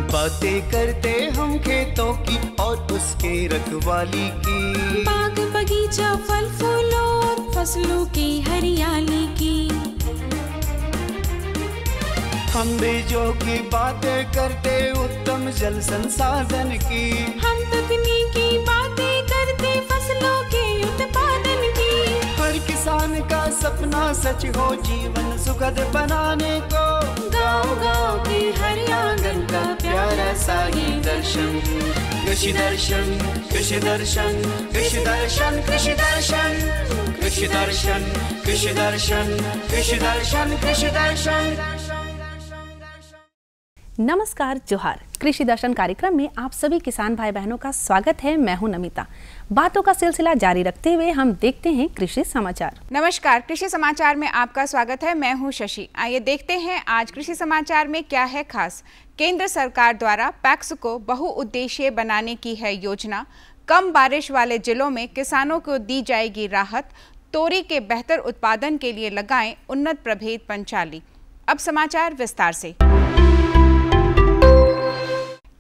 बातें करते हम खेतों की और उसके रखवाली की, बाग बगीचा फल फूलों और फसलों की हरियाली की। हम बीजों की बातें करते उत्तम जल संसाधन की, हम तकनीकी बातें करते फसलों के उत्पादन की। हर किसान का सपना सच हो जीवन सुखद बनाने को, गाँव-गाँव के हर आंगन का प्यारा सा ये दर्शन। कृषि दर्शन, कृषि दर्शन, कृषि दर्शन, कृषि दर्शन, कृषि दर्शन, कृषि दर्शन, कृषि दर्शन, कृषि दर्शन। नमस्कार, जोहार। कृषि दर्शन कार्यक्रम में आप सभी किसान भाई बहनों का स्वागत है। मैं हूं नमिता। बातों का सिलसिला जारी रखते हुए हम देखते हैं कृषि समाचार। नमस्कार, कृषि समाचार में आपका स्वागत है। मैं हूं शशि। आइए देखते हैं आज कृषि समाचार में क्या है खास। केंद्र सरकार द्वारा पैक्स को बहुउद्देशीय बनाने की है योजना। कम बारिश वाले जिलों में किसानों को दी जाएगी राहत। तोरी के बेहतर उत्पादन के लिए लगाएं उन्नत प्रभेद पंचाली। अब समाचार विस्तार से।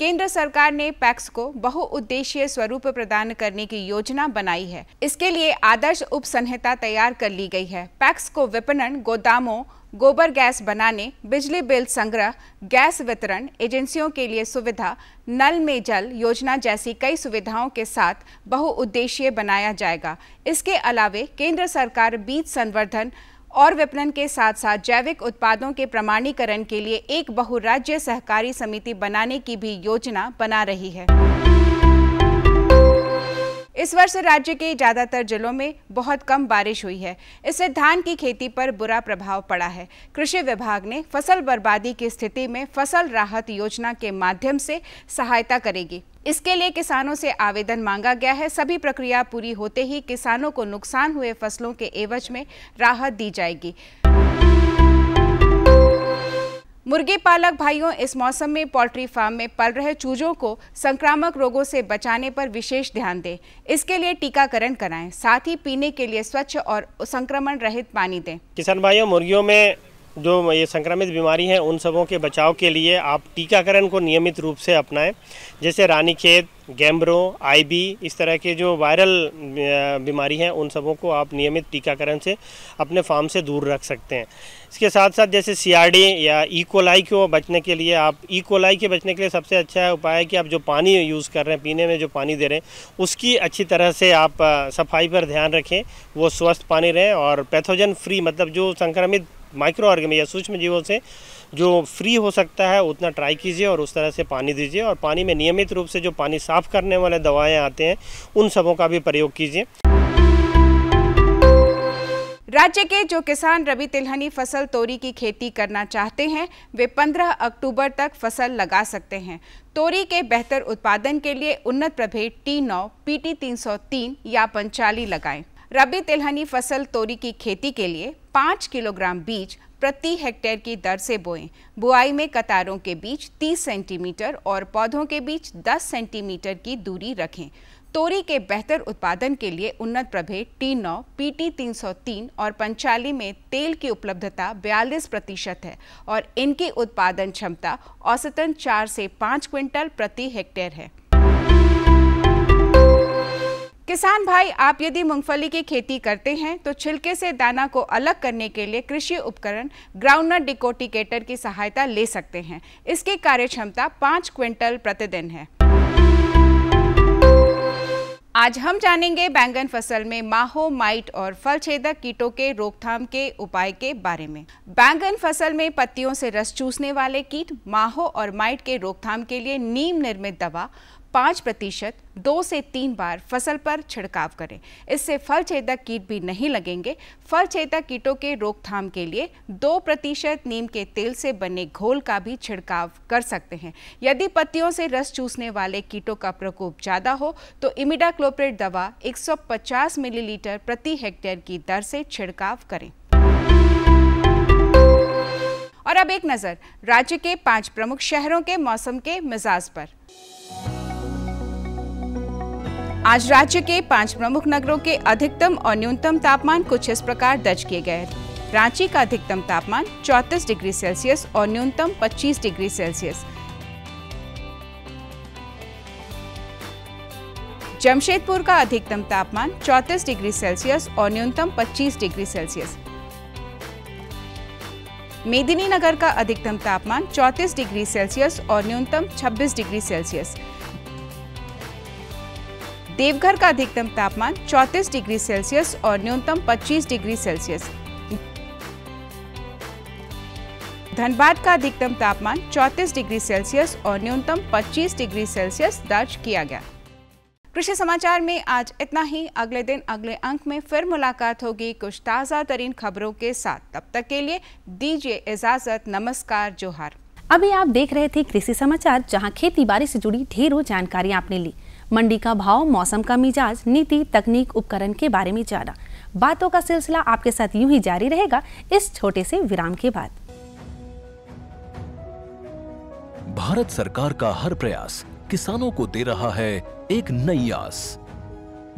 केंद्र सरकार ने पैक्स को बहुउद्देशीय स्वरूप प्रदान करने की योजना बनाई है। इसके लिए आदर्श उप संहिता तैयार कर ली गई है। पैक्स को विपणन, गोदामों, गोबर गैस बनाने, बिजली बिल संग्रह, गैस वितरण, एजेंसियों के लिए सुविधा, नल में जल योजना जैसी कई सुविधाओं के साथ बहुउद्देशीय बनाया जाएगा। इसके अलावे केंद्र सरकार बीज संवर्धन और विपणन के साथ साथ जैविक उत्पादों के प्रमाणीकरण के लिए एक बहुराज्य सहकारी समिति बनाने की भी योजना बना रही है। इस वर्ष राज्य के ज्यादातर जिलों में बहुत कम बारिश हुई है। इससे धान की खेती पर बुरा प्रभाव पड़ा है। कृषि विभाग ने फसल बर्बादी की स्थिति में फसल राहत योजना के माध्यम से सहायता करेगी। इसके लिए किसानों से आवेदन मांगा गया है। सभी प्रक्रिया पूरी होते ही किसानों को नुकसान हुए फसलों के एवज में राहत दी जाएगी। मुर्गी पालक भाइयों, इस मौसम में पोल्ट्री फार्म में पल रहे चूजों को संक्रामक रोगों से बचाने पर विशेष ध्यान दें। इसके लिए टीकाकरण कराएं, साथ ही पीने के लिए स्वच्छ और संक्रमण रहित पानी दें। किसान भाइयों, मुर्गियों में जो ये संक्रमित बीमारी है उन सबों के बचाव के लिए आप टीकाकरण को नियमित रूप से अपनाएं। जैसे रानीखेत, गैम्ब्रो, आईबी, इस तरह के जो वायरल बीमारी हैं उन सबों को आप नियमित टीकाकरण से अपने फार्म से दूर रख सकते हैं। इसके साथ साथ जैसे सीआरडी या ई-कोलाई को बचने के लिए आप ई-कोलाई के बचने के लिए सबसे अच्छा उपाय है कि आप जो पानी यूज़ कर रहे हैं, पीने में जो पानी दे रहे हैं उसकी अच्छी तरह से आप सफाई पर ध्यान रखें, वो स्वस्थ पानी रहे और पैथोजन फ्री, मतलब जो संक्रमित माइक्रो ऑर्गेनिज्म या सूक्ष्म जीवों से जो फ्री हो सकता है उतना ट्राई कीजिए और उस तरह से पानी दीजिए। और पानी में नियमित रूप से जो पानी साफ करने वाले दवाएं आते हैं उन सबों का भी प्रयोग कीजिए। राज्य के जो किसान रबी तिलहनी फसल तोरी की खेती करना चाहते हैं वे 15 अक्टूबर तक फसल लगा सकते हैं। तोरी के बेहतर उत्पादन के लिए उन्नत प्रभेद T9, PT 303 या पंचाली लगाएं। रबी तिलहनी फसल तोरी की खेती के लिए 5 किलोग्राम बीज प्रति हेक्टेयर की दर से बोएं। बुआई में कतारों के बीच 30 सेंटीमीटर और पौधों के बीच 10 सेंटीमीटर की दूरी रखें। तोरी के बेहतर उत्पादन के लिए उन्नत प्रभेद T9, PT 303 और पंचाली में तेल की उपलब्धता 42% है और इनकी उत्पादन क्षमता औसतन 4 से 5 क्विंटल प्रति हेक्टेयर है। किसान भाई, आप यदि मूंगफली की खेती करते हैं तो छिलके से दाना को अलग करने के लिए कृषि उपकरण ग्राउंडनट डिकोटिकेटर की सहायता ले सकते हैं। इसकी कार्यक्षमता 5 क्विंटल प्रतिदिन है। आज हम जानेंगे बैंगन फसल में माहो, माइट और फल छेदक कीटों के रोकथाम के उपाय के बारे में। बैंगन फसल में पत्तियों से रस चूसने वाले कीट माहो और माइट के रोकथाम के लिए नीम निर्मित दवा 5% 2 से 3 बार फसल पर छिड़काव करें। इससे फल छेदक कीट भी नहीं लगेंगे। फल छेदक कीटों के रोकथाम के लिए 2% नीम के तेल से बने घोल का भी छिड़काव कर सकते हैं। यदि पत्तियों से रस चूसने वाले कीटों का प्रकोप ज़्यादा हो तो इमिडाक्लोप्रिड दवा 150 मिलीलीटर प्रति हेक्टेयर की दर से छिड़काव करें। और अब एक नज़र राज्य के 5 प्रमुख शहरों के मौसम के मिजाज पर। आज राज्य के 5 प्रमुख नगरों के अधिकतम और न्यूनतम तापमान कुछ इस प्रकार दर्ज किए गए। रांची का अधिकतम तापमान 34 डिग्री सेल्सियस और न्यूनतम 25 डिग्री सेल्सियस। जमशेदपुर का अधिकतम तापमान 34 डिग्री सेल्सियस और न्यूनतम 25 डिग्री सेल्सियस। मेदिनीनगर का अधिकतम तापमान 34 डिग्री सेल्सियस और न्यूनतम 26 डिग्री सेल्सियस। देवघर का अधिकतम तापमान 34 डिग्री सेल्सियस और न्यूनतम 25 डिग्री सेल्सियस। धनबाद का अधिकतम तापमान 34 डिग्री सेल्सियस और न्यूनतम 25 डिग्री सेल्सियस दर्ज किया गया। कृषि समाचार में आज इतना ही। अगले दिन अगले अंक में फिर मुलाकात होगी कुछ ताज़ा तरीन खबरों के साथ। तब तक के लिए दीजिए इजाजत। नमस्कार, जोहार। अभी आप देख रहे थे कृषि समाचार, जहां खेती बाड़ी से जुड़ी ढेरों जानकारी आपने ली। मंडी का भाव, मौसम का मिजाज, नीति, तकनीक, उपकरण के बारे में जाना। बातों का सिलसिला आपके साथ यूं ही जारी रहेगा इस छोटे से विराम के बाद। भारत सरकार का हर प्रयास किसानों को दे रहा है एक नई आस।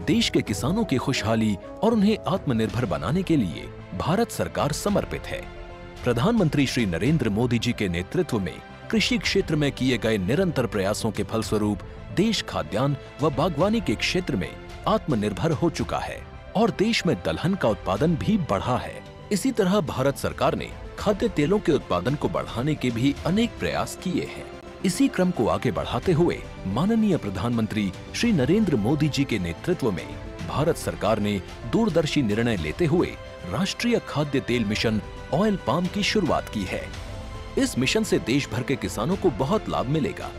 देश के किसानों की खुशहाली और उन्हें आत्मनिर्भर बनाने के लिए भारत सरकार समर्पित है। प्रधानमंत्री श्री नरेंद्र मोदी जी के नेतृत्व में कृषि क्षेत्र में किए गए निरंतर प्रयासों के फलस्वरूप देश खाद्यान्न व बागवानी के क्षेत्र में आत्मनिर्भर हो चुका है और देश में दलहन का उत्पादन भी बढ़ा है। इसी तरह भारत सरकार ने खाद्य तेलों के उत्पादन को बढ़ाने के भी अनेक प्रयास किए हैं। इसी क्रम को आगे बढ़ाते हुए माननीय प्रधानमंत्री श्री नरेंद्र मोदी जी के नेतृत्व में भारत सरकार ने दूरदर्शी निर्णय लेते हुए राष्ट्रीय खाद्य तेल मिशन ऑयल पाम की शुरुआत की है। इस मिशन से देश भर के किसानों को बहुत लाभ मिलेगा।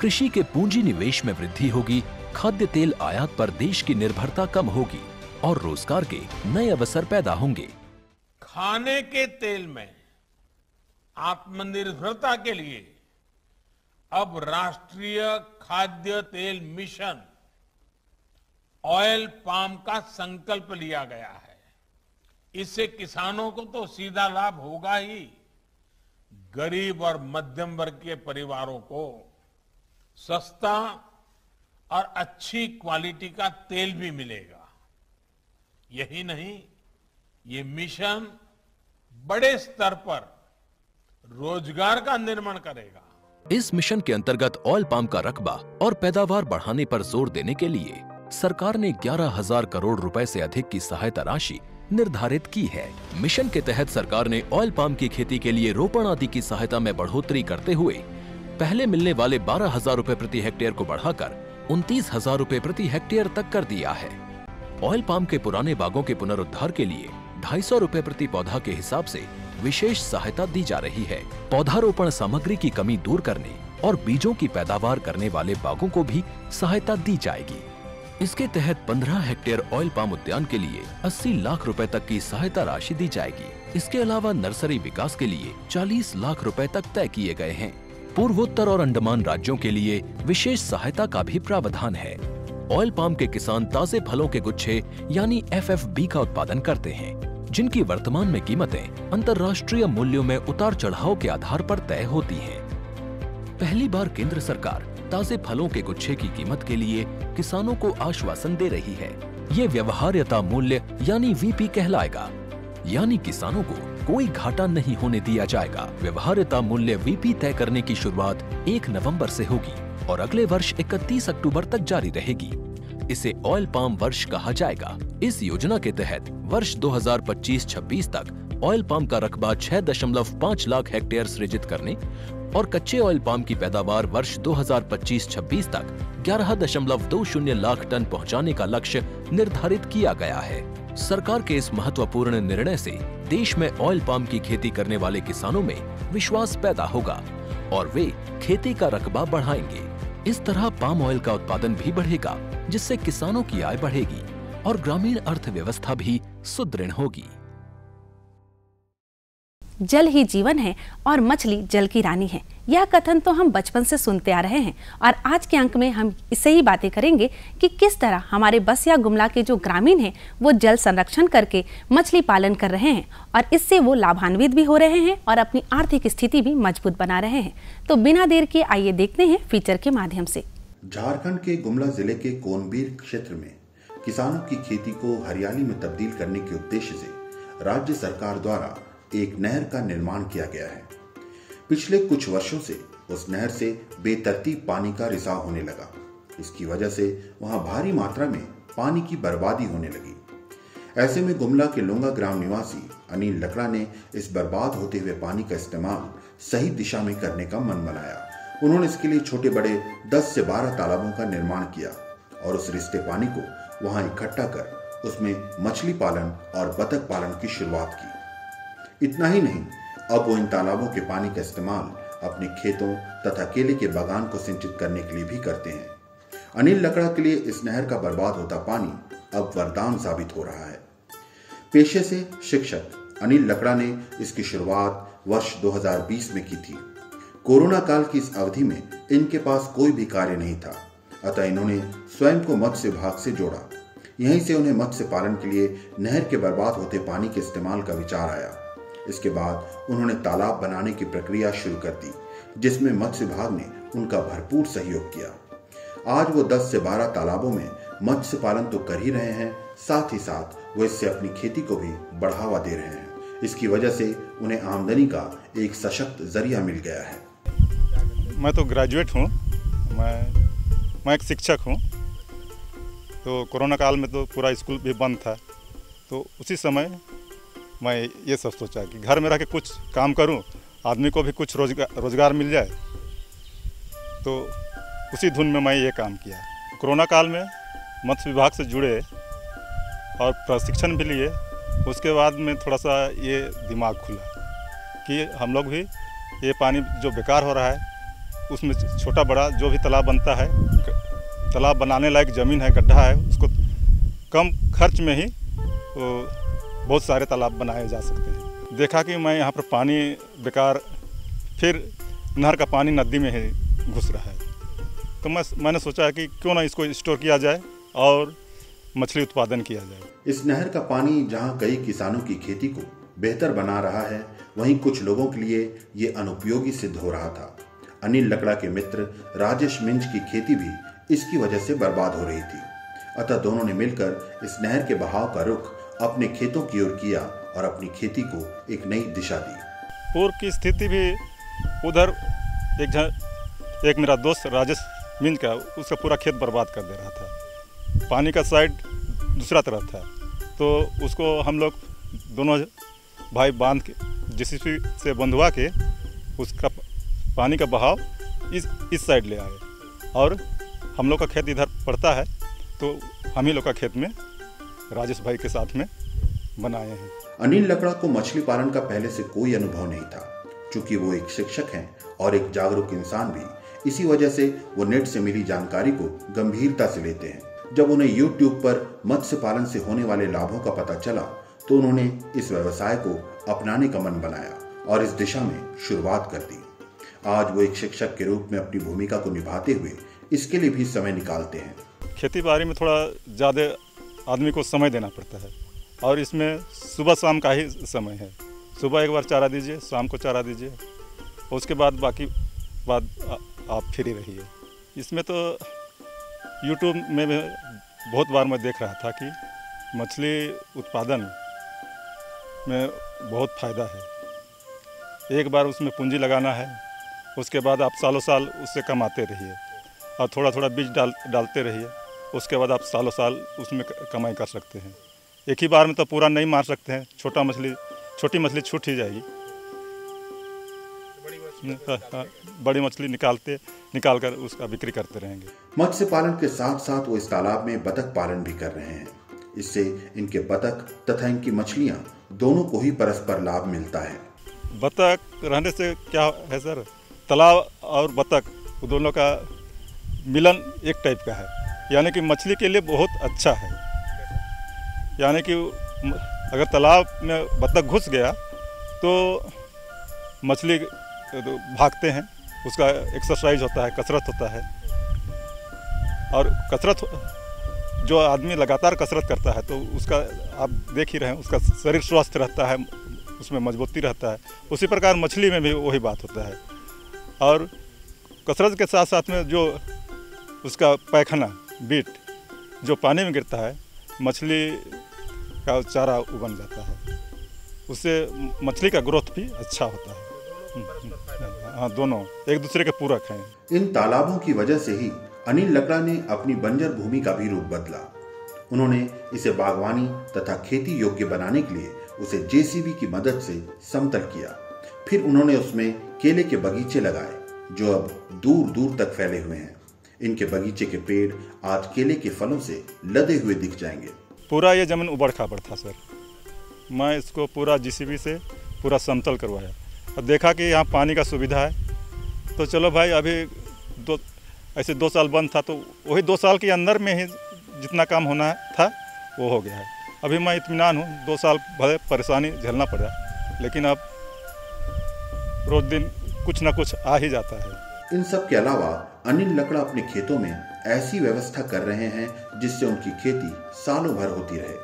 कृषि के पूंजी निवेश में वृद्धि होगी, खाद्य तेल आयात पर देश की निर्भरता कम होगी और रोजगार के नए अवसर पैदा होंगे। खाने के तेल में आत्मनिर्भरता के लिए अब राष्ट्रीय खाद्य तेल मिशन ऑयल पाम का संकल्प लिया गया है। इससे किसानों को तो सीधा लाभ होगा ही, गरीब और मध्यम वर्ग के परिवारों को सस्ता और अच्छी क्वालिटी का तेल भी मिलेगा। यही नहीं, ये मिशन बड़े स्तर पर रोजगार का निर्माण करेगा। इस मिशन के अंतर्गत ऑयल पाम का रकबा और पैदावार बढ़ाने पर जोर देने के लिए सरकार ने 11,000 करोड़ रुपए से अधिक की सहायता राशि निर्धारित की है। मिशन के तहत सरकार ने ऑयल पाम की खेती के लिए रोपण आदि की सहायता में बढ़ोतरी करते हुए पहले मिलने वाले 12,000 रुपए प्रति हेक्टेयर को बढ़ाकर 29,000 रुपए प्रति हेक्टेयर तक कर दिया है। ऑयल पाम के पुराने बागों के पुनरुद्धार के लिए 250 रुपए प्रति पौधा के हिसाब से विशेष सहायता दी जा रही है। पौधारोपण सामग्री की कमी दूर करने और बीजों की पैदावार करने वाले बागों को भी सहायता दी जाएगी। इसके तहत 15 हेक्टेयर ऑयल पाम उद्यान के लिए 80 लाख रुपए तक की सहायता राशि दी जाएगी। इसके अलावा नर्सरी विकास के लिए 40 लाख रुपए तक तय किए गए हैं। पूर्वोत्तर और अंडमान राज्यों के लिए विशेष सहायता का भी प्रावधान है। ऑयल पाम के किसान ताजे फलों के गुच्छे यानी FFB का उत्पादन करते हैं, जिनकी वर्तमान में कीमतें अंतर्राष्ट्रीय मूल्यों में उतार चढ़ाव के आधार पर तय होती हैं। पहली बार केंद्र सरकार ताजे फलों के गुच्छे की कीमत के लिए किसानों को आश्वासन दे रही है। ये व्यवहार्यता मूल्य यानी VP कहलाएगा, यानी किसानों को कोई घाटा नहीं होने दिया जाएगा। व्यवहार्यता मूल्य VP तय करने की शुरुआत 1 नवंबर से होगी और अगले वर्ष 31 अक्टूबर तक जारी रहेगी। इसे ऑयल पाम वर्ष कहा जाएगा। इस योजना के तहत वर्ष 2025-26 तक ऑयल पाम का रकबा 6.5 लाख हेक्टेयर सृजित करने और कच्चे ऑयल पाम की पैदावार वर्ष 2025-26 तक 11.20 लाख टन पहुंचाने का लक्ष्य निर्धारित किया गया है। सरकार के इस महत्वपूर्ण निर्णय से देश में ऑयल पाम की खेती करने वाले किसानों में विश्वास पैदा होगा और वे खेती का रकबा बढ़ाएंगे। इस तरह पाम ऑयल का उत्पादन भी बढ़ेगा, जिससे किसानों की आय बढ़ेगी और ग्रामीण अर्थव्यवस्था भी सुदृढ़ होगी। जल ही जीवन है और मछली जल की रानी है, यह कथन तो हम बचपन से सुनते आ रहे हैं और आज के अंक में हम इससे ही बातें करेंगे कि किस तरह हमारे बसिया गुमला के जो ग्रामीण हैं वो जल संरक्षण करके मछली पालन कर रहे हैं और इससे वो लाभान्वित भी हो रहे हैं और अपनी आर्थिक स्थिति भी मजबूत बना रहे हैं। तो बिना देर के आइए देखते हैं फीचर के माध्यम से। झारखंड के गुमला जिले के कोनबीर क्षेत्र में किसानों की खेती को हरियाली में तब्दील करने के उद्देश्य से राज्य सरकार द्वारा एक नहर का निर्माण किया गया है। पिछले कुछ वर्षों से उस नहर से बेतरतीब पानी का रिसाव होने लगा। इसकी वजह से वहां भारी मात्रा में पानी की बर्बादी होने लगी। ऐसे में गुमला के लोंगा ग्राम निवासी अनिल लकड़ा ने इस बर्बाद होते हुए पानी का इस्तेमाल सही दिशा में करने का मन बनाया। उन्होंने इसके लिए छोटे बड़े 10 से 12 तालाबों का निर्माण किया और उस रिश्ते पानी को वहां इकट्ठा कर उसमें मछली पालन और बतख पालन की शुरुआत की। इतना ही नहीं, अब वो इन तालाबों के पानी का इस्तेमाल अपने खेतों तथा केले के बागान को सिंचित करने के लिए भी करते हैं। अनिल लकड़ा के लिए इस नहर का बर्बाद होता पानी अब वरदान साबित हो रहा है। पेशे से शिक्षक अनिल लकड़ा ने इसकी शुरुआत वर्ष 2020 में की थी। कोरोना काल की इस अवधि में इनके पास कोई भी कार्य नहीं था, अतः इन्होंने स्वयं को मत्स्य विभाग से जोड़ा। यहीं से उन्हें मत्स्य पालन के लिए नहर के बर्बाद होते पानी के इस्तेमाल का विचार आया। इसके बाद उन्होंने तालाब बनाने की प्रक्रिया शुरू कर दी, जिसमें मत्स्य विभाग ने उनका भरपूर सहयोग किया। आज वो 10 से 12 तालाबों में मत्स्य पालन तो कर ही रहे हैं, साथ ही साथ वो इससे अपनी खेती को भी बढ़ावा दे रहे हैं। इसकी वजह से उन्हें आमदनी का एक सशक्त जरिया मिल गया है। मैं तो ग्रेजुएट हूँ, मैं एक शिक्षक हूँ। तो कोरोना काल में तो पूरा स्कूल भी बंद था, तो उसी समय मैं ये सब सोचा कि घर में रह के कुछ काम करूँ, आदमी को भी कुछ रोजगार मिल जाए। तो उसी धुन में मैं ये काम किया। कोरोना काल में मत्स्य विभाग से जुड़े और प्रशिक्षण भी लिए। उसके बाद में थोड़ा सा ये दिमाग खुला कि हम लोग भी ये पानी जो बेकार हो रहा है, उसमें छोटा बड़ा जो भी तालाब बनता है, तालाब बनाने लायक ज़मीन है, गड्ढा है, उसको कम खर्च में ही बहुत सारे तालाब बनाए जा सकते हैं। देखा कि मैं यहाँ पर पानी बेकार, फिर नहर का पानी नदी में ही घुस रहा है, तो मैंने सोचा कि क्यों ना इसको स्टोर किया जाए और मछली उत्पादन किया जाए। इस नहर का पानी जहाँ कई किसानों की खेती को बेहतर बना रहा है, वहीं कुछ लोगों के लिए ये अनुपयोगी सिद्ध हो रहा था। अनिल लकड़ा के मित्र राजेश मिंज की खेती भी इसकी वजह से बर्बाद हो रही थी, अतः दोनों ने मिलकर इस नहर के बहाव का रुख अपने खेतों की ओर किया और अपनी खेती को एक नई दिशा दी। पूर्व की स्थिति भी उधर एक मेरा दोस्त राजेश मिंज का, उसका पूरा खेत बर्बाद कर दे रहा था। पानी का साइड दूसरा तरफ था, तो उसको हम लोग दोनों भाई बांध के जेसीबी से बंधवा के उसका पानी का बहाव इस साइड ले आए और हम लोग का खेत इधर पड़ता है, तो हम ही लोग का खेत में राजेश भाई के साथ में बनाए हैं। अनिल लकड़ा को मछली पालन का पहले से कोई अनुभव नहीं था। चूंकि वो एक शिक्षक हैं और एक जागरूक इंसान भी, इसी वजह से वो नेट से मिली जानकारी को गंभीरता से लेते हैं। जब उन्हें YouTube पर मत्स्य पालन से होने वाले लाभों का पता चला, तो उन्होंने इस व्यवसाय को अपनाने का मन बनाया और इस दिशा में शुरुआत कर दी। आज वो एक शिक्षक के रूप में अपनी भूमिका को निभाते हुए इसके लिए भी समय निकालते हैं। खेती बाड़ी में थोड़ा ज़्यादा आदमी को समय देना पड़ता है और इसमें सुबह शाम का ही समय है। सुबह एक बार चारा दीजिए, शाम को चारा दीजिए, उसके बाद बाकी बात आप फ्री रहिए। इसमें तो YouTube में बहुत बार मैं देख रहा था कि मछली उत्पादन में बहुत फ़ायदा है। एक बार उसमें पूंजी लगाना है, उसके बाद आप सालों साल उससे कमाते रहिए और थोड़ा थोड़ा बीज डालते रहिए, उसके बाद आप सालों साल उसमें कमाई कर सकते हैं। एक ही बार में तो पूरा नहीं मार सकते हैं, छोटी मछली छूट ही जाएगी। बड़ी मछली निकाल कर उसका बिक्री करते रहेंगे। मत्स्य पालन के साथ साथ वो इस तालाब में बतख पालन भी कर रहे हैं। इससे इनके बतख तथा इनकी मछलियां दोनों को ही परस्पर लाभ मिलता है। बतख रहने से क्या है सर, तालाब और बतख दोनों का मिलन एक टाइप का है, यानी कि मछली के लिए बहुत अच्छा है। यानी कि अगर तालाब में बतख घुस गया तो मछली भागते हैं, उसका एक्सरसाइज होता है, कसरत होता है। और कसरत, जो आदमी लगातार कसरत करता है तो उसका आप देख ही रहे हैं, उसका शरीर स्वस्थ रहता है, उसमें मजबूती रहता है। उसी प्रकार मछली में भी वही बात होता है। और कसरत के साथ साथ में जो उसका पैखाना बीट जो पानी में गिरता है, मछली का चारा उबन जाता है। उससे मछली का ग्रोथ भी अच्छा होता है। हाँ, दोनों एक दूसरे के पूरक हैं। इन तालाबों की वजह से ही अनिल लकड़ा ने अपनी बंजर भूमि का भी रूप बदला। उन्होंने इसे बागवानी तथा खेती योग्य बनाने के लिए उसे जेसीबी की मदद से समतल किया। फिर उन्होंने उसमें केले के बगीचे लगाए जो अब दूर दूर तक फैले हुए हैं। इनके बगीचे के पेड़ आज केले के फलों से लदे हुए दिख जाएंगे। पूरा ये जमीन उबड़ खाबड़ था सर, मैं इसको पूरा जेसीबी से पूरा समतल करवाया और देखा कि यहाँ पानी का सुविधा है, तो चलो भाई अभी 2 साल बंद था, तो वही 2 साल के अंदर में ही जितना काम होना था वो हो गया है। अभी मैं इत्मीनान हूँ। 2 साल भले परेशानी झेलना पड़ा, लेकिन अब रोज दिन कुछ ना कुछ आ ही जाता है। इन सब के अलावा अनिल लकड़ा अपने खेतों में ऐसी व्यवस्था कर रहे हैं जिससे उनकी खेती सालों भर होती रहे।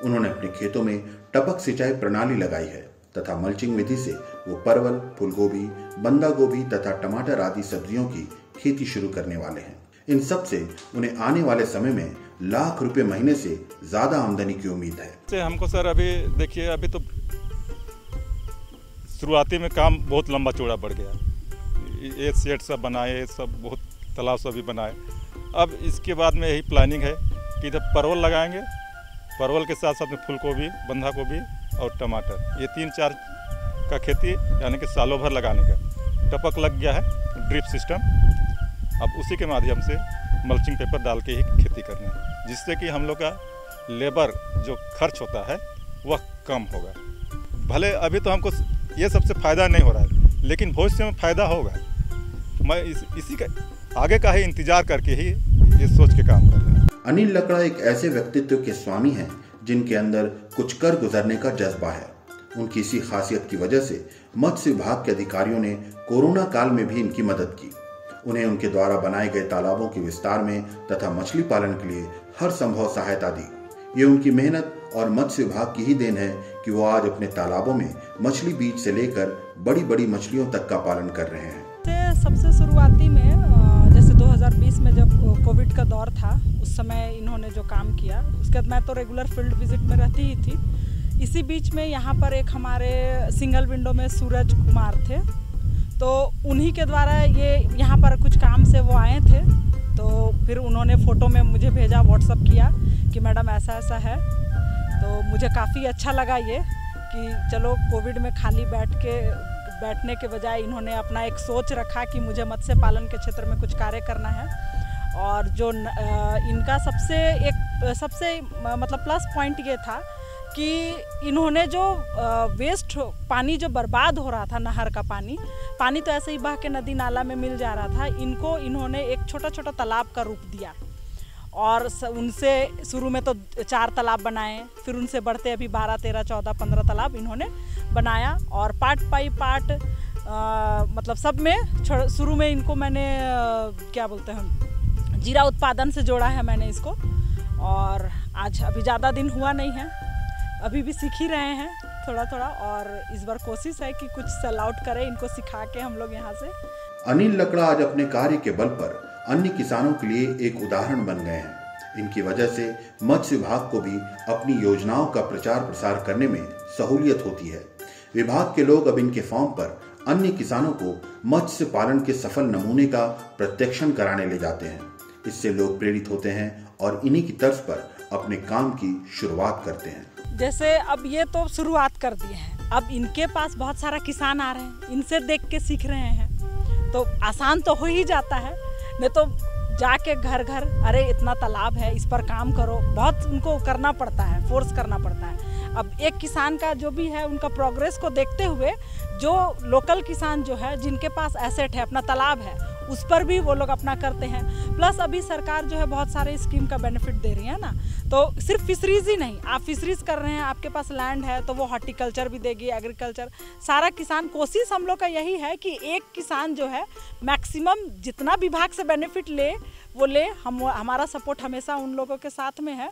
उन्होंने अपने खेतों में टपक सिंचाई प्रणाली लगाई है तथा मल्चिंग विधि से वो परवल, फूलगोभी, बंदा गोभी तथा टमाटर आदि सब्जियों की खेती शुरू करने वाले हैं। इन सब से उन्हें आने वाले समय में लाख रुपए महीने से ज्यादा आमदनी की उम्मीद है। हमको सर अभी देखिए, अभी तो शुरुआती में काम बहुत लंबा चौड़ा बढ़ गया। ये सेट सब बनाए, सब बहुत तालाब सब भी बनाए। अब इसके बाद में यही प्लानिंग है कि इधर परवल लगाएंगे, परवल के साथ साथ में फूलगोभी, बंधा गोभी और टमाटर, ये 3-4 का खेती यानी कि सालों भर लगाने का। टपक लग गया है, ड्रिप सिस्टम, अब उसी के माध्यम से मल्चिंग पेपर डाल के ही खेती करना है, जिससे कि हम लोग का लेबर जो खर्च होता है वह कम होगा। भले अभी तो हमको ये सबसे फ़ायदा नहीं हो रहा है, लेकिन भविष्य में फ़ायदा होगा। मैं इसी का आगे का ही इंतजार करके ही ये सोच के काम कर रहा हूँ। अनिल लकड़ा एक ऐसे व्यक्तित्व के स्वामी हैं जिनके अंदर कुछ कर गुजरने का जज्बा है। उनकी इसी खासियत की वजह से मत्स्य विभाग के अधिकारियों ने कोरोना काल में भी इनकी मदद की। उन्हें उनके द्वारा बनाए गए तालाबों के विस्तार में तथा मछली पालन के लिए हर संभव सहायता दी। ये उनकी मेहनत और मत्स्य विभाग की ही देन है कि वो आज अपने तालाबों में मछली बीज से लेकर बड़ी बड़ी मछलियों तक का पालन कर रहे हैं। सबसे शुरुआती में जैसे 2020 में जब कोविड का दौर था, उस समय इन्होंने जो काम किया, उसके बाद मैं तो रेगुलर फील्ड विजिट में रहती ही थी। इसी बीच में यहाँ पर एक हमारे सिंगल विंडो में सूरज कुमार थे, तो उन्हीं के द्वारा ये यहाँ पर कुछ काम से वो आए थे। तो फिर उन्होंने फ़ोटो में मुझे भेजा, व्हाट्सअप किया कि मैडम ऐसा ऐसा है। तो मुझे काफ़ी अच्छा लगा ये कि चलो कोविड में खाली बैठने के बजाय इन्होंने अपना एक सोच रखा कि मुझे मत्स्य पालन के क्षेत्र में कुछ कार्य करना है। और जो इनका सबसे मतलब प्लस पॉइंट ये था कि इन्होंने जो वेस्ट पानी जो बर्बाद हो रहा था, नहर का पानी तो ऐसे ही बह के नदी नाला में मिल जा रहा था, इन्होंने एक छोटा छोटा तालाब का रूप दिया। और उनसे शुरू में तो 4 तालाब बनाए, फिर उनसे बढ़ते अभी 12, 13, 14, 15 तालाब इन्होंने बनाया। और पार्ट बाई पार्ट मतलब सब में शुरू में इनको मैंने क्या बोलते हैं, जीरा उत्पादन से जोड़ा है मैंने इसको। और आज अभी ज़्यादा दिन हुआ नहीं है, अभी भी सीख ही रहे हैं थोड़ा थोड़ा, और इस बार कोशिश है कि कुछ सेल आउट करें इनको सिखा के हम लोग यहाँ से। अनिल लकड़ा आज अपने कार्य के बल पर अन्य किसानों के लिए एक उदाहरण बन गए हैं। इनकी वजह से मत्स्य विभाग को भी अपनी योजनाओं का प्रचार प्रसार करने में सहूलियत होती है। विभाग के लोग अब इनके फॉर्म पर अन्य किसानों को मत्स्य पालन के सफल नमूने का प्रत्यक्षण कराने ले जाते हैं। इससे लोग प्रेरित होते हैं और इन्हीं की तर्ज पर अपने काम की शुरुआत करते हैं। जैसे अब ये तो शुरुआत कर दिए हैं, अब इनके पास बहुत सारा किसान आ रहे हैं, इनसे देख के सीख रहे हैं, तो आसान तो हो ही जाता है। नहीं तो जाके घर घर अरे इतना तालाब है, इस पर काम करो, बहुत उनको करना पड़ता है, फोर्स करना पड़ता है। अब एक किसान का जो भी है उनका प्रोग्रेस को देखते हुए जो लोकल किसान जो है जिनके पास एसेट है, अपना तालाब है, उस पर भी वो लोग अपना करते हैं। प्लस अभी सरकार जो है बहुत सारे स्कीम का बेनिफिट दे रही है ना, तो सिर्फ फिशरीज ही नहीं, आप फिशरीज कर रहे हैं, आपके पास लैंड है तो वो हॉर्टिकल्चर भी देगी, एग्रीकल्चर, सारा किसान। कोशिश हम लोग का यही है कि एक किसान जो है मैक्सिमम जितना विभाग से बेनिफिट ले वो ले। हमारा सपोर्ट हमेशा उन लोगों के साथ में है।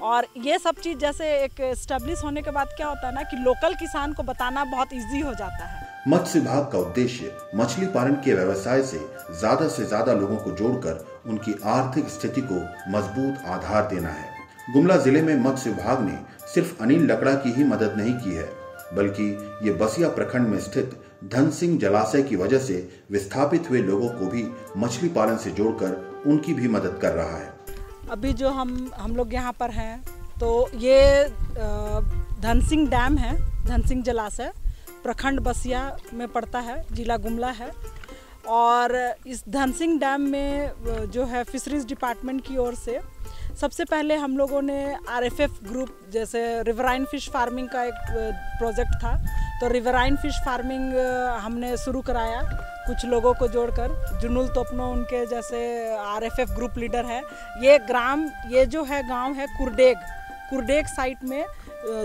और ये सब चीज़ जैसे एक एस्टेब्लिश होने के बाद क्या होता है ना कि लोकल किसान को बताना बहुत ईजी हो जाता है। मत्स्य विभाग का उद्देश्य मछली पालन के व्यवसाय से ज्यादा लोगों को जोड़कर उनकी आर्थिक स्थिति को मजबूत आधार देना है। गुमला जिले में मत्स्य विभाग ने सिर्फ अनिल लकड़ा की ही मदद नहीं की है, बल्कि ये बसिया प्रखंड में स्थित धन सिंह जलाशय की वजह से विस्थापित हुए लोगों को भी मछली पालन से जोड़कर उनकी भी मदद कर रहा है। अभी जो हम लोग यहाँ पर हैं तो ये धन सिंह डैम है, धन सिंह जलाशय प्रखंड बसिया में पड़ता है, जिला गुमला है। और इस धन सिंह डैम में जो है फिशरीज डिपार्टमेंट की ओर से सबसे पहले हम लोगों ने आरएफएफ ग्रुप, जैसे रिवराइन फिश फार्मिंग का एक प्रोजेक्ट था, तो रिवराइन फिश फार्मिंग हमने शुरू कराया कुछ लोगों को जोड़कर। जुनूल तोपनो उनके जैसे आरएफएफ ग्रुप लीडर है। ये जो है गांव है कुरडेग साइट में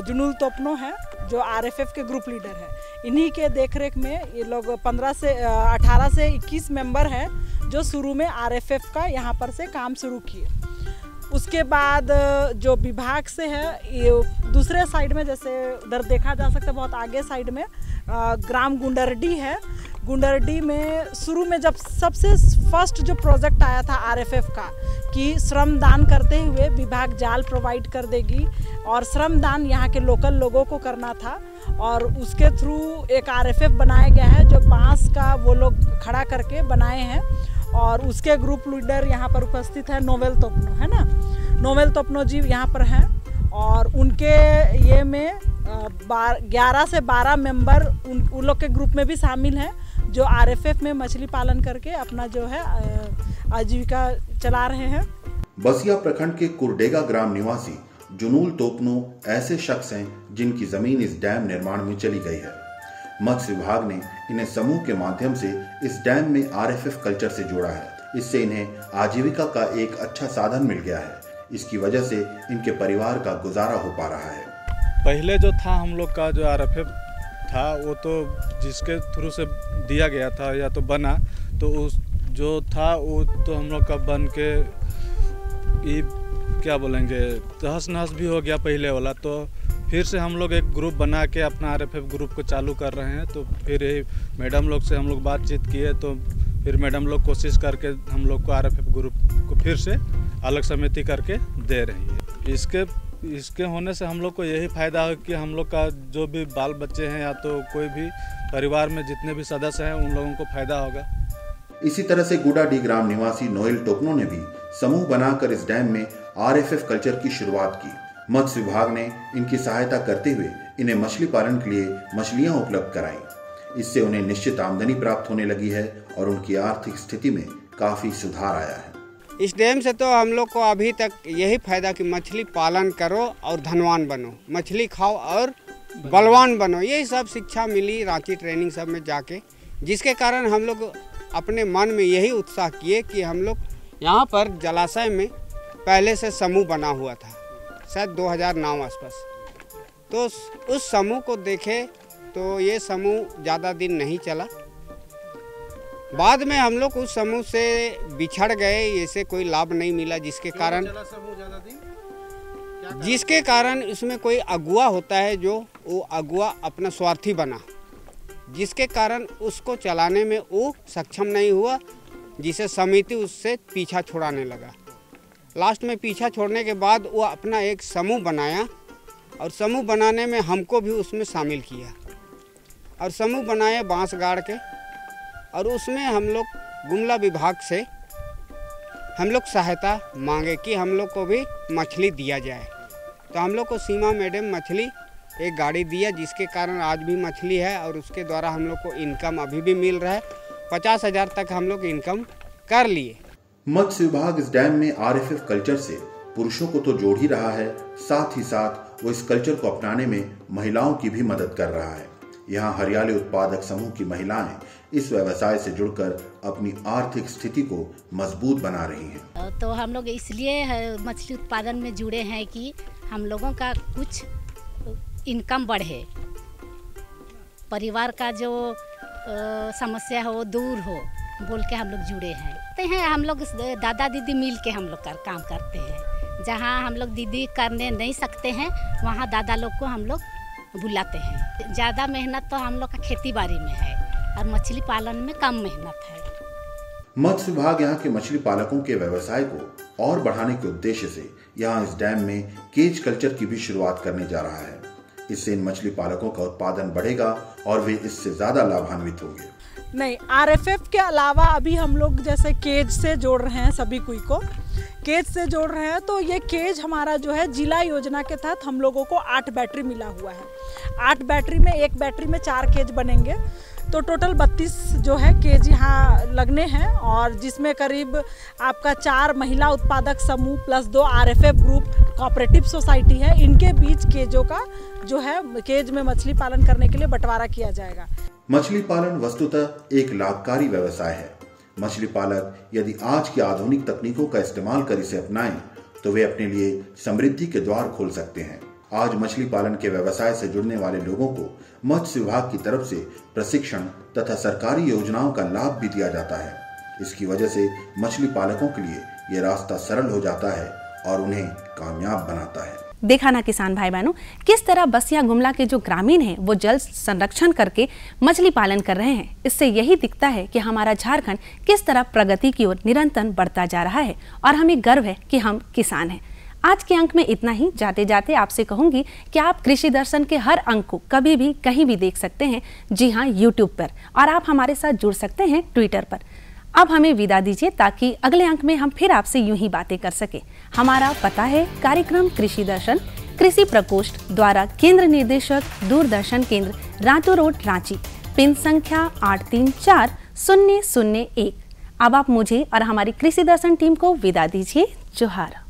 जुनूल तोपनो है जो आरएफएफ के ग्रुप लीडर है। इन्हीं के देखरेख में ये लोग 18 से 21 मेंबर हैं जो शुरू में आरएफएफ का यहाँ पर से काम शुरू किए। उसके बाद जो विभाग से है ये दूसरे साइड में, जैसे उधर देखा जा सकता है बहुत आगे साइड में ग्राम गुंडरडी है। गुंडरडी में शुरू में जब सबसे फर्स्ट जो प्रोजेक्ट आया था आरएफएफ का कि श्रमदान करते हुए विभाग जाल प्रोवाइड कर देगी और श्रमदान यहाँ के लोकल लोगों को करना था, और उसके थ्रू एक आरएफएफ बनाया गया है जो बांस का वो लोग खड़ा करके बनाए हैं। और उसके ग्रुप लीडर यहाँ पर उपस्थित है नोवेल तोपनो, है ना, नोवेल तोपनो जी यहाँ पर हैं। और उनके ये में 11 से 12 मेंबर उन लोग के ग्रुप में भी शामिल हैं जो आरएफएफ में मछली पालन करके अपना जो है आजीविका चला रहे हैं। बसिया प्रखंड के कुरडेगा ग्राम निवासी जुनूल तोपनो ऐसे शख्स हैं जिनकी जमीन इस डैम निर्माण में चली गई है। मत्स्य विभाग ने इन्हें समूह के माध्यम से इस डैम में आरएफएफ कल्चर से जोड़ा है। इससे इन्हें आजीविका का एक अच्छा साधन मिल गया है। इसकी वजह से इनके परिवार का गुजारा हो पा रहा है। पहले जो था हम लोग का जो आरएफएफ था वो तो जिसके थ्रू से दिया गया था या तो बना, तो उस जो था वो तो हम लोग का बन के क्या बोलेंगे तहस नहस भी हो गया पहले वाला। तो फिर से हम लोग एक ग्रुप बना के अपना आरएफएफ ग्रुप को चालू कर रहे हैं। तो फिर यही मैडम लोग से हम लोग बातचीत किए तो फिर मैडम लोग कोशिश करके हम लोग को आरएफएफ ग्रुप को फिर से अलग समिति करके दे रही है। इसके होने से हम लोग को यही फायदा है कि हम लोग का जो भी बाल बच्चे हैं या तो कोई भी परिवार में जितने भी सदस्य हैं उन लोगों को फायदा होगा। इसी तरह से गुडाडी ग्राम निवासी नोएल टोपनो ने भी समूह बनाकर इस डैम में आरएफएफ कल्चर की शुरुआत की। मत्स्य विभाग ने इनकी सहायता करते हुए इन्हें मछली पालन के लिए मछलियां उपलब्ध कराई। इससे उन्हें निश्चित आमदनी प्राप्त होने लगी है और उनकी आर्थिक स्थिति में काफी सुधार आया है। इस डैम से तो हम लोग को अभी तक यही फायदा कि मछली पालन करो और धनवान बनो, मछली खाओ और बलवान बनो, यही सब शिक्षा मिली रांची ट्रेनिंग सब में जाके, जिसके कारण हम लोग अपने मन में यही उत्साह किए कि हम लोग यहाँ पर जलाशय में पहले से समूह बना हुआ था, शायद 2009 आसपास। तो उस समूह को देखे तो ये समूह ज़्यादा दिन नहीं चला। बाद में हम लोग उस समूह से बिछड़ गए, इससे कोई लाभ नहीं मिला, जिसके कारण इसमें कोई अगुआ होता है जो वो अगुआ अपना स्वार्थी बना, जिसके कारण उसको चलाने में वो सक्षम नहीं हुआ, जिसे समिति उससे पीछा छुड़ाने लगा। लास्ट में पीछा छोड़ने के बाद वो अपना एक समूह बनाया और समूह बनाने में हमको भी उसमें शामिल किया और समूह बनाए बांस गाड़ के, और उसमें हम लोग गुमला विभाग से हम लोग सहायता मांगे कि हम लोग को भी मछली दिया जाए। तो हम लोग को सीमा मैडम मछली एक गाड़ी दिया, जिसके कारण आज भी मछली है और उसके द्वारा हम लोग को इनकम अभी भी मिल रहा है। 50,000 तक हम लोग इनकम कर लिए। मत्स्य विभाग इस डैम में आरएफएफ कल्चर से पुरुषों को तो जोड़ ही रहा है, साथ ही साथ वो इस कल्चर को अपनाने में महिलाओं की भी मदद कर रहा है। यहाँ हरियाली उत्पादक समूह की महिलाएं इस व्यवसाय से जुड़कर अपनी आर्थिक स्थिति को मजबूत बना रही हैं। तो हम लोग इसलिए मछली उत्पादन में जुड़े हैं कि हम लोगों का कुछ इनकम बढ़े, परिवार का जो समस्या हो वो दूर हो, बोल के हम लोग जुड़े हैं। हम लोग दादा दीदी मिल के हम लोग काम करते हैं। जहाँ हम लोग दीदी करने नहीं सकते हैं वहाँ दादा लोग को हम लोग बुलाते हैं। ज़्यादा मेहनत तो हम लोग का खेती बाड़ी में है और मछली पालन में कम मेहनत है। मत्स्य विभाग यहाँ के मछली पालकों के व्यवसाय को और बढ़ाने के उद्देश्य से यहाँ इस डैम में केज कल्चर की भी शुरुआत करने जा रहा है। इससे इन मछली पालकों का उत्पादन बढ़ेगा और वे इससे ज्यादा लाभान्वित होंगे। नहीं, आरएफएफ के अलावा अभी हम लोग जैसे केज से जोड़ रहे हैं, सभी कोई को केज से जोड़ रहे हैं। तो ये केज हमारा जो है जिला योजना के तहत हम लोगों को 8 बैटरी मिला हुआ है। 8 बैटरी में, एक बैटरी में 4 केज बनेंगे, तो टोटल 32 जो है केज यहाँ लगने हैं। और जिसमें करीब आपका 4 महिला उत्पादक समूह प्लस 2 आरएफएफ ग्रुप कोऑपरेटिव सोसाइटी है, इनके बीच केजों का जो है केज में मछली पालन करने के लिए बंटवारा किया जाएगा। मछली पालन वस्तुतः एक लाभकारी व्यवसाय है। मछली पालक यदि आज की आधुनिक तकनीकों का इस्तेमाल कर इसे अपनाएं तो वे अपने लिए समृद्धि के द्वार खोल सकते हैं। आज मछली पालन के व्यवसाय से जुड़ने वाले लोगों को मत्स्य विभाग की तरफ से प्रशिक्षण तथा सरकारी योजनाओं का लाभ भी दिया जाता है। इसकी वजह से मछली पालकों के लिए ये रास्ता सरल हो जाता है और उन्हें कामयाब बनाता है। देखा ना किसान भाई बहनों, किस तरह बसिया गुमला के जो ग्रामीण हैं वो जल संरक्षण करके मछली पालन कर रहे हैं। इससे यही दिखता है कि हमारा झारखंड किस तरह प्रगति की ओर निरंतर बढ़ता जा रहा है और हमें गर्व है कि हम किसान हैं। आज के अंक में इतना ही। जाते जाते आपसे कहूंगी कि आप कृषि दर्शन के हर अंक को कभी भी कहीं भी देख सकते हैं। जी हाँ, यूट्यूब पर, और आप हमारे साथ जुड़ सकते हैं ट्विटर पर। अब हमें विदा दीजिए ताकि अगले अंक में हम फिर आपसे यूं ही बातें कर सके। हमारा पता है कार्यक्रम कृषि दर्शन, कृषि प्रकोष्ठ द्वारा केंद्र निदेशक, दूरदर्शन केंद्र, रातू रोड, रांची, पिन संख्या 834001। अब आप मुझे और हमारी कृषि दर्शन टीम को विदा दीजिए। जोहार।